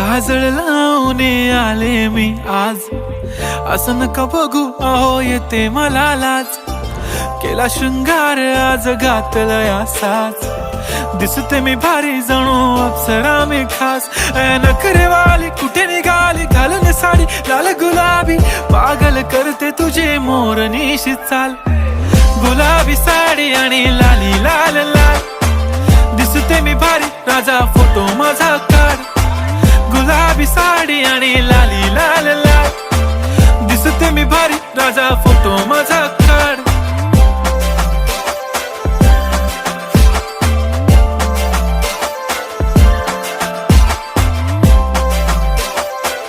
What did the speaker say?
काजळ लावून आले मी आज, असं नका बघू अहो येते मला लाज. केला शृंगार आज घातलाय असाच, दिसते मी भारी जणू अप्सरा मी खास. नखरेवाली कुठे निघाली घालून साडी लाल गुलाबी, पागल करते तुझे मोरनीशी चाल. गुलाबी साडी आणि लाली लाल लाल, दिसते मी भारी राजा फोटो माझा काढ. गुलाबी साडी आणि लाली लाल लाल, दिसते मी भारी राजा फोटो माझा काढ.